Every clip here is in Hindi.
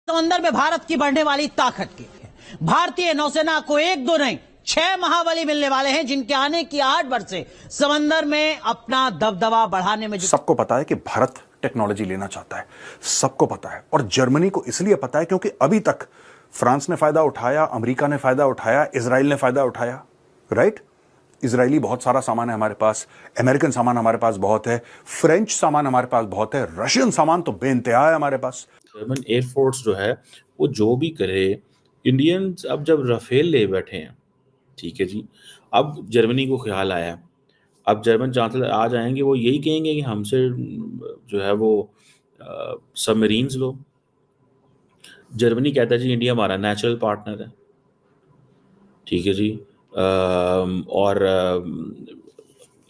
समंदर में भारत की बढ़ने वाली ताकत की है। भारतीय नौसेना को 1 2 नहीं 6 महाबली मिलने वाले हैं, जिनके आने की 8 वर्ष से समंदर में अपना दबदबा बढ़ाने में सबको पता है कि भारत टेक्नोलॉजी लेना चाहता है, सबको पता है। और जर्मनी को इसलिए पता है क्योंकि अभी तक फ्रांस ने फायदा उठाया, अमेरिका ने फायदा उठाया, इजराइल ने फायदा उठाया, राइट? इजरायली बहुत सारा सामान है हमारे पास, अमेरिकन सामान हमारे पास बहुत है, फ्रेंच सामान हमारे पास बहुत है, रशियन सामान तो बेइंतहा है हमारे पास। जर्मन एयरफोर्स जो है वो जो भी करे, इंडियंस अब जब राफेल ले बैठे हैं, ठीक है जी, अब जर्मनी को ख्याल आया, अब जर्मन चांसलर आ जाएंगे, वो यही कहेंगे कि हमसे जो है वो सबमरीन्स लो। जर्मनी कहता है जी इंडिया हमारा नेचुरल पार्टनर है, ठीक है जी, और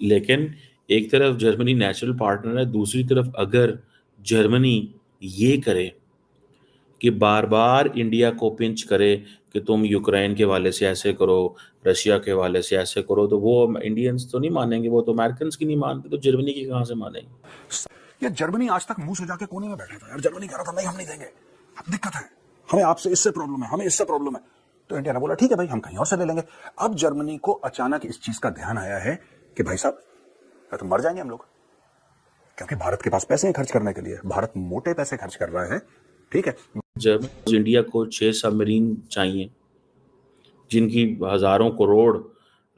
लेकिन एक तरफ जर्मनी नेचुरल पार्टनर है, दूसरी तरफ अगर जर्मनी ये करे कि बार बार इंडिया को पिंच करे कि तुम यूक्रेन के वाले से ऐसे करो, रशिया के वाले से ऐसे करो, तो वो इंडियंस तो नहीं मानेंगे, वो तो अमेरिकन की नहीं मानते, तो जर्मनी की कहाँ से मानेंगे? ये जर्मनी आज तक मुंह सुजा के कोने में बैठा था यार। जर्मनी कह रहा था नहीं हम नहीं देंगे, अब दिक्कत है, हमें आपसे इससे प्रॉब्लम है, हमें इससे प्रॉब्लम है। तो इंडिया ने बोला ठीक है भाई, हम कहीं और से ले लेंगे। अब जर्मनी को अचानक इस चीज का ध्यान आया है कि भाई साहब तो मर जाएंगे हम लोग, क्योंकि भारत के पास पैसे हैं खर्च करने के लिए, भारत मोटे पैसे खर्च कर रहा है, ठीक है। जर्मनी इंडिया को 6 सबमरीन चाहिए, जिनकी हजारों करोड़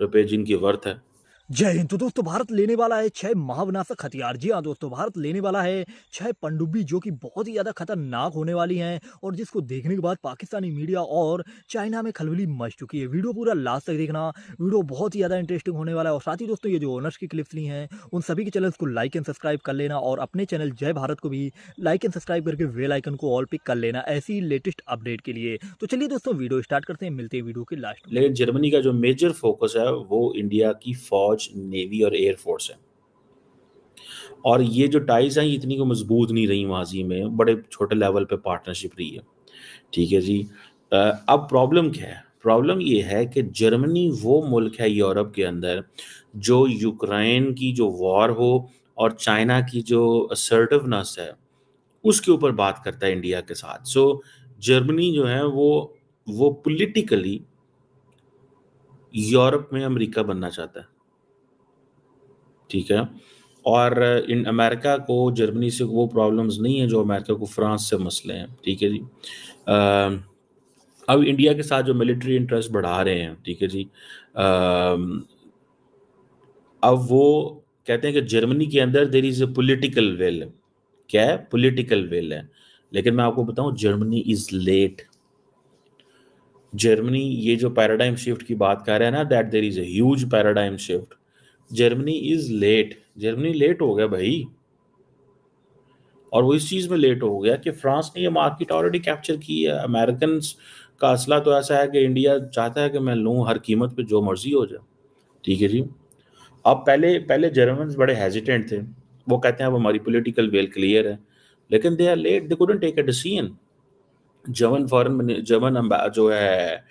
रुपए जिनकी वर्थ है। जय हिंद। तो दोस्तों भारत लेने वाला है 6 महाविनाशक हथियार। जी हाँ दोस्तों, भारत लेने वाला है 6 पनडुब्बी जो कि बहुत ही ज्यादा खतरनाक होने वाली हैं और जिसको देखने के बाद पाकिस्तानी मीडिया और चाइना में खलबली मच चुकी है। वीडियो पूरा लास्ट तक देखना, वीडियो बहुत ही ज्यादा इंटरेस्टिंग होने वाला है। और साथ ही दोस्तों ये जो ओनर्स की क्लिप्स ली हैं उन सभी के चैनल्स को लाइक एंड सब्सक्राइब कर लेना और अपने चैनल जय भारत को भी लाइक एंड सब्सक्राइब करके बेल आइकन को ऑल पिक कर लेना ऐसी लेटेस्ट अपडेट के लिए। तो चलिए दोस्तों वीडियो स्टार्ट करते हैं, मिलते हैं वीडियो के लास्ट में। लेकिन जर्मनी का जो मेजर फोकस है वो इंडिया की फौज, नेवी और एयरफोर्स है। और ये जो टाइज हैं इतनी को मजबूत नहीं रही माजी में, बड़े छोटे लेवल पे पार्टनरशिप रही है, ठीक है जी। अब प्रॉब्लम क्या है? प्रॉब्लम ये है कि जर्मनी वो मुल्क है यूरोप के अंदर जो यूक्रेन की जो वॉर हो और चाइना की जो असर्टिवनेस है उसके ऊपर बात करता है इंडिया के साथ। सो जर्मनी जो है वो पॉलिटिकली यूरोप में अमेरिका बनना चाहता है, ठीक है। और इन अमेरिका को जर्मनी से वो प्रॉब्लम्स नहीं है जो अमेरिका को फ्रांस से मसले हैं, ठीक है जी। अब इंडिया के साथ जो मिलिट्री इंटरेस्ट बढ़ा रहे हैं, ठीक है जी, अब वो कहते हैं कि जर्मनी के अंदर there is a political will. क्या है? पॉलिटिकल विल है। लेकिन मैं आपको बताऊं, जर्मनी इज लेट। जर्मनी ये जो पैराडाइम शिफ्ट की बात कर रहा है ना, that there is a huge paradigm shift, Germany is late. Germany late हो गया भाई, और वो इस चीज में लेट हो गया कि फ्रांस ने ये मार्केट ऑलरेडी कैप्चर की है। अमेरिकन का असला तो ऐसा है कि इंडिया चाहता है कि मैं लूं हर कीमत पे, जो मर्जी हो जाए, ठीक है जी। अब पहले जर्मन बड़े हेजिटेंट थे, वो कहते हैं अब हमारी पॉलिटिकल वेल क्लियर है, लेकिन they are late, they couldn't take a decision. German जो है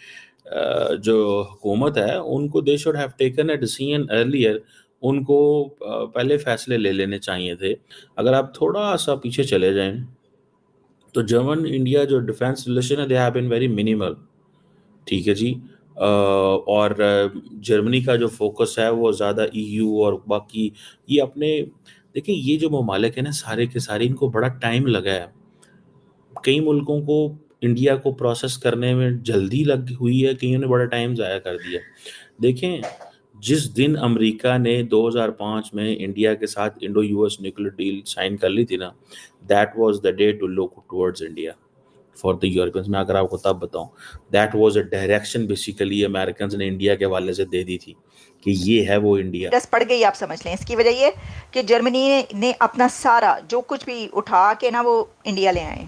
जो हुकूमत है उनको they should have taken a decision earlier. उनको पहले फैसले ले लेने चाहिए थे। अगर आप थोड़ा सा पीछे चले जाएं तो जर्मन इंडिया जो डिफेंस रिलेशन है they have been very minimal, ठीक है जी। और जर्मनी का जो फोकस है वो ज़्यादा ईयू और बाकी ये अपने, देखिए ये जो ममालिक है ना सारे के सारे, इनको बड़ा टाइम लगा है। कई मुल्कों को इंडिया को प्रोसेस करने में जल्दी लग हुई है, कईयों ने बड़ा टाइम ज़ाया कर दिया। देखें, जिस दिन अमेरिका ने 2005 में इंडिया के साथ Indo US nuclear deal sign कर ली थी ना, that was the day to look towards India for the Europeans. मैं अगर आपको तब बताऊं, that was a direction basically American ने इंडिया के हवाले से दे दी थी कि ये है वो इंडिया। दस पड़ गई, आप समझ लें। इसकी वजह ये कि जर्मनी ने अपना सारा जो कुछ भी उठा के ना वो इंडिया ले आए।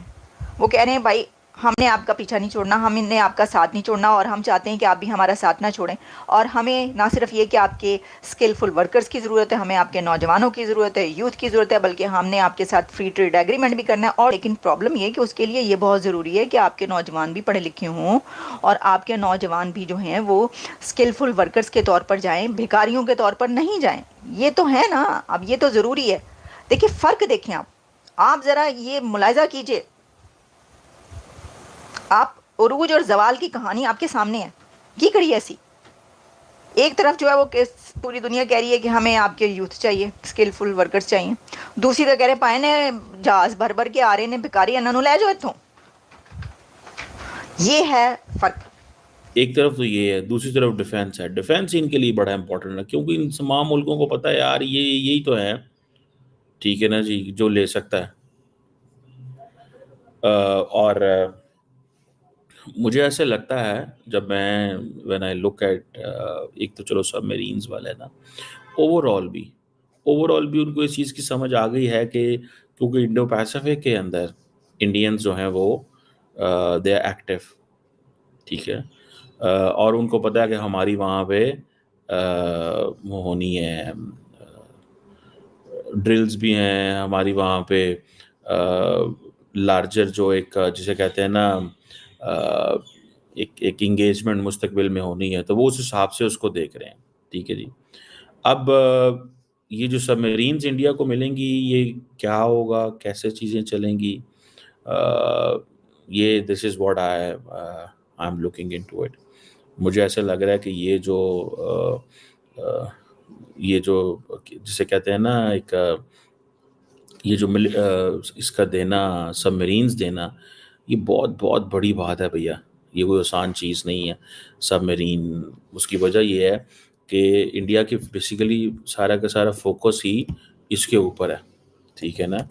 वो कह रहे हैं भाई हमने आपका पीछा नहीं छोड़ना, हमने आपका साथ नहीं छोड़ना, और हम चाहते हैं कि आप भी हमारा साथ ना छोड़ें। और हमें ना सिर्फ ये कि आपके स्किलफुल वर्कर्स की ज़रूरत है, हमें आपके नौजवानों की ज़रूरत है, यूथ की ज़रूरत है, बल्कि हमने आपके साथ फ्री ट्रेड एग्रीमेंट भी करना है। और लेकिन प्रॉब्लम ये कि उसके लिए ये बहुत ज़रूरी है कि आपके नौजवान भी पढ़े लिखे हों और आपके नौजवान भी जो हैं वो स्किलफुल वर्कर्स के तौर पर जाएँ, भिखारियों के तौर पर नहीं जाएँ। ये तो है ना, अब ये तो ज़रूरी है। देखिए फ़र्क देखें आप ज़रा ये मुलाहिजा कीजिए आप उरूज और जवाल की कहानी आपके सामने है, की कड़ी ऐसी। एक तरफ जो है वो पूरी दुनिया कह रही है कि हमें आपके यूथ चाहिए, स्किलफुल वर्कर्स चाहिए, दूसरी तो कह रहे पाए ने जहाज भर भर के आ रहे ने भिखारी इन्होंने ले जाओ इत्थों। ये है फर्क। एक तरफ तो ये है, दूसरी तरफ डिफेंस है। डिफेंस इनके लिए बड़ा इंपॉर्टेंट है, क्योंकि इन तमाम मुल्कों को पता है यार ये यही तो है, ठीक है ना जी, जो ले सकता है। और मुझे ऐसे लगता है जब मैं व्हेन आई लुक एट, एक तो चलो सबमरीन्स वाले ना, ओवरऑल भी उनको इस चीज़ की समझ आ गई है कि क्योंकि इंडो पैसिफिक के अंदर इंडियंस जो हैं वो दे आर एक्टिव, ठीक है। और उनको पता है कि हमारी वहाँ पे वो होनी है, ड्रिल्स भी हैं हमारी वहाँ पे, लार्जर जो एक जिसे कहते हैं ना एक इंगेजमेंट मुस्तकबिल में होनी है, तो वो उस हिसाब से उसको देख रहे हैं, ठीक है जी। अब ये जो सबमरीन्स इंडिया को मिलेंगी, ये क्या होगा, कैसे चीज़ें चलेंगी, ये this is what I am looking into it. मुझे ऐसा लग रहा है कि ये जो जिसे कहते हैं ना एक ये जो इसका देना, सबमरीन्स देना, ये बहुत बहुत बड़ी बात है भैया। ये कोई आसान चीज़ नहीं है सबमरीन। उसकी वजह ये है कि इंडिया की बेसिकली सारा का सारा फोकस ही इसके ऊपर है, ठीक है ना।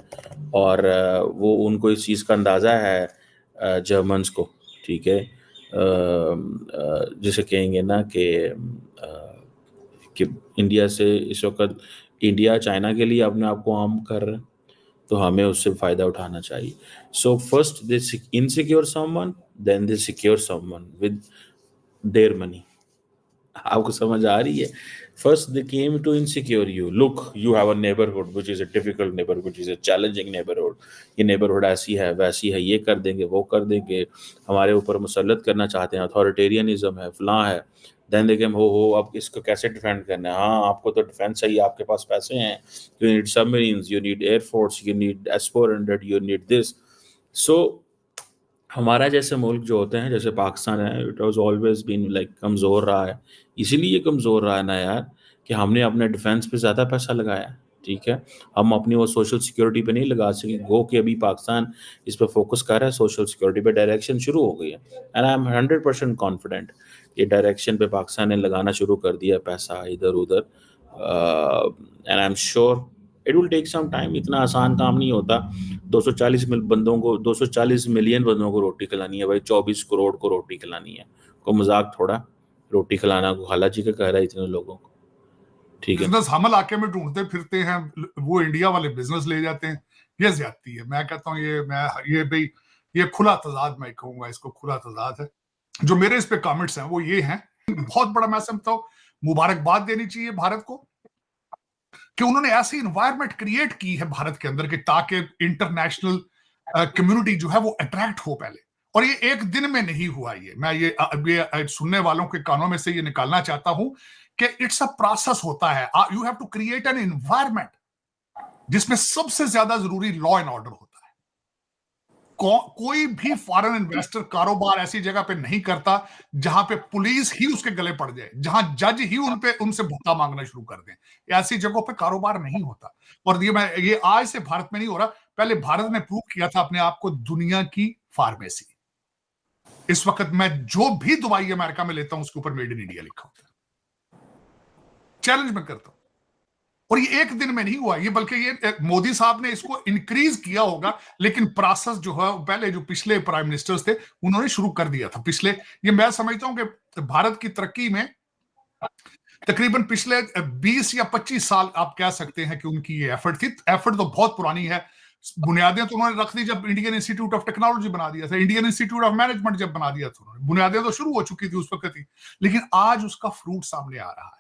और वो उनको इस चीज़ का अंदाज़ा है जर्मन्स को, ठीक है, जिसे कहेंगे ना कि इंडिया से इस वक्त इंडिया चाइना के लिए अपने आप को आर्म कर रहे हैं, तो हमें उससे फ़ायदा उठाना चाहिए। So first they insecure someone, then they secure someone with their money. आपको समझ आ रही है? First they came to insecure you, look you have a neighbourhood which is a difficult neighbourhood, which is a challenging neighbourhood. ये नेबरहुड ऐसी है वैसी है, ये कर देंगे वो कर देंगे, हमारे ऊपर मुसल्लत करना चाहते हैं, अथॉरिटेरियनिज्म है, फलां है। देन दे केम, हो अब इसको कैसे डिफेंड करना है। हाँ, आपको तो डिफेंस चाहिए, आपके पास पैसे हैं, you need submarines, you need air force, you need S-400, you need this. So हमारा जैसे मुल्क जो होते हैं, जैसे पाकिस्तान है, it was always been like कमज़ोर रहा है। इसीलिए कमज़ोर रहा है ना यार कि हमने अपने डिफेंस पे ज़्यादा पैसा लगाया, ठीक है। हम अपनी वो सोशल सिक्योरिटी पे नहीं लगा सके। गो कि अभी पाकिस्तान इस पर फोकस कर रहा है, सोशल सिक्योरिटी पे डायरेक्शन शुरू हो गई है, एंड आई एम 100% कॉन्फिडेंट ये डायरेक्शन पे पाकिस्तान ने लगाना शुरू कर दिया पैसा इधर उधर, and I am sure it will take some time. इतना आसान काम नहीं होता 240 मिलियन बंदों को रोटी खिलानी है भाई, 24 करोड़ को रोटी खिलानी है, को मजाक थोड़ा रोटी खिलाना को खाला जी का कह रहा है इतने लोगों को, ठीक है। बिजनेस हम इलाके में ढूंढते फिरते हैं, वो इंडिया वाले बिजनेस ले जाते हैं, ये ज्यादती है। मैं कहता हूँ ये खुला तजाद, मैं कहूंगा इसको खुला तजाद है। जो मेरे इस पे कमेंट्स हैं वो ये हैं, बहुत बड़ा मैं समझता हूँ मुबारकबाद देनी चाहिए भारत को कि उन्होंने ऐसी इन्वायरमेंट क्रिएट की है भारत के अंदर कि ताकि इंटरनेशनल कम्युनिटी जो है वो अट्रैक्ट हो पहले। और ये एक दिन में नहीं हुआ, मैं ये सुनने वालों के कानों में से ये निकालना चाहता हूं कि इट्स अ प्रोसेस होता है। You have to create an environment जिसमें सबसे ज्यादा जरूरी लॉ एंड ऑर्डर होता है। कोई भी फॉरेन इन्वेस्टर कारोबार ऐसी जगह पे नहीं करता जहां पे पुलिस ही उसके गले पड़ जाए, जहां जज ही उनसे भत्ता मांगना शुरू कर दें। ऐसी जगहों पे कारोबार नहीं होता। और ये आज से भारत में नहीं हो रहा, पहले भारत ने प्रूव किया था अपने आप को दुनिया की फार्मेसी। इस वक्त मैं जो भी दवाई अमेरिका में लेता हूं उसके ऊपर मेड इन इंडिया लिखा होता है। चैलेंज में करता हूं। और ये एक दिन में नहीं हुआ, ये बल्कि ये मोदी साहब ने इसको इंक्रीज किया होगा, लेकिन प्रोसेस जो है पहले जो पिछले प्राइम मिनिस्टर्स थे उन्होंने शुरू कर दिया था। ये मैं समझता हूं कि भारत की तरक्की में तकरीबन पिछले 20 या 25 साल आप कह सकते हैं कि उनकी ये एफर्ट थी। एफर्ट तो बहुत पुरानी है, बुनियादें तो उन्होंने रख दी जब इंडियन इंस्टीट्यूट ऑफ टेक्नोलॉजी बना दिया था, इंडियन इंस्टीट्यूट ऑफ मैनेजमेंट जब बना दिया था उन्होंने, बुनियादें तो शुरू हो चुकी थी उस वक्त ही, लेकिन आज उसका फ्रूट सामने आ रहा है।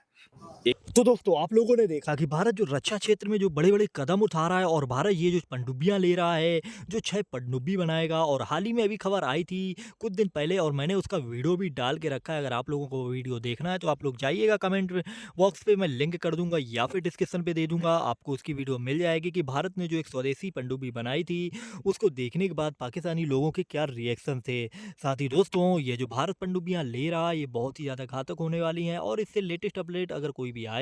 तो दोस्तों आप लोगों ने देखा कि भारत जो रक्षा क्षेत्र में जो बड़े-बड़े कदम उठा रहा है और भारत ये जो पनडुब्बियाँ ले रहा है, जो 6 पनडुब्बी बनाएगा और हाल ही में अभी खबर आई थी कुछ दिन पहले और मैंने उसका वीडियो भी डाल के रखा है। अगर आप लोगों को वो वीडियो देखना है तो आप लोग जाइएगा कमेंट बॉक्स पे मैं लिंक कर दूँगा या फिर डिस्क्रिप्शन पे दे दूँगा। आपको उसकी वीडियो मिल जाएगी कि भारत ने जो एक स्वदेशी पनडुब्बी बनाई थी, उसको देखने के बाद पाकिस्तानी लोगों के क्या रिएक्शन थे। साथ ही दोस्तों ये जो भारत पनडुब्बियाँ ले रहा है ये बहुत ही ज़्यादा घातक होने वाली हैं और इससे लेटेस्ट अपडेट अगर कोई भी आएगा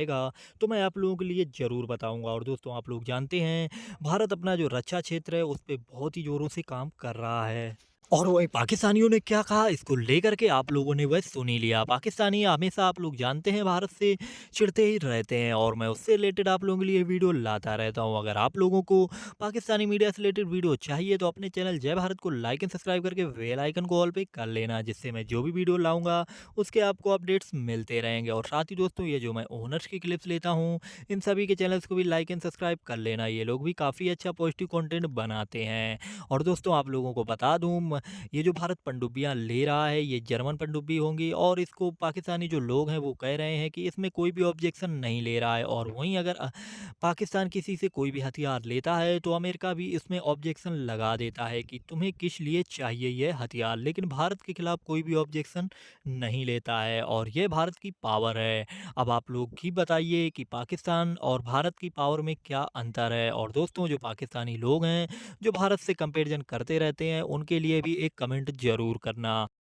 तो मैं आप लोगों के लिए ज़रूर बताऊंगा। और दोस्तों आप लोग जानते हैं भारत अपना जो रक्षा क्षेत्र है उस पे बहुत ही ज़ोरों से काम कर रहा है। और वहीं पाकिस्तानियों ने क्या कहा इसको लेकर के आप लोगों ने वह सुन ही लिया। पाकिस्तानी हमेशा आप लोग जानते हैं भारत से चिढ़ते ही रहते हैं और मैं उससे रिलेटेड आप लोगों के लिए वीडियो लाता रहता हूं। अगर आप लोगों को पाकिस्तानी मीडिया से रिलेटेड वीडियो चाहिए तो अपने चैनल जय भारत को लाइक एंड सब्सक्राइब करके बेल आइकन को ऑल पे कर लेना, जिससे मैं जो भी वीडियो लाऊंगा उसके आपको अपडेट्स मिलते रहेंगे। और साथ ही दोस्तों ये जो मैं ओनर्स की क्लिप्स लेता हूँ इन सभी के चैनल्स को भी लाइक एंड सब्सक्राइब कर लेना, ये लोग भी काफ़ी अच्छा पॉजिटिव कंटेंट बनाते हैं। और दोस्तों आप लोगों को बता दूं ये जो भारत पनडुब्बियाँ ले रहा है ये जर्मन पनडुब्बी होंगी और इसको पाकिस्तानी जो लोग हैं वो कह रहे हैं कि इसमें कोई भी ऑब्जेक्शन नहीं ले रहा है। और वहीं अगर पाकिस्तान किसी से कोई भी हथियार लेता है तो अमेरिका भी इसमें ऑब्जेक्शन लगा देता है कि तुम्हें किस लिए चाहिए ये हथियार, लेकिन भारत के खिलाफ कोई भी ऑब्जेक्शन नहीं लेता है और ये भारत की पावर है। अब आप लोग ही बताइए कि पाकिस्तान और भारत की पावर में क्या अंतर है। और दोस्तों जो पाकिस्तानी लोग हैं जो भारत से कंपैरिजन करते रहते हैं उनके लिए भी एक कमेंट ज़रूर करना।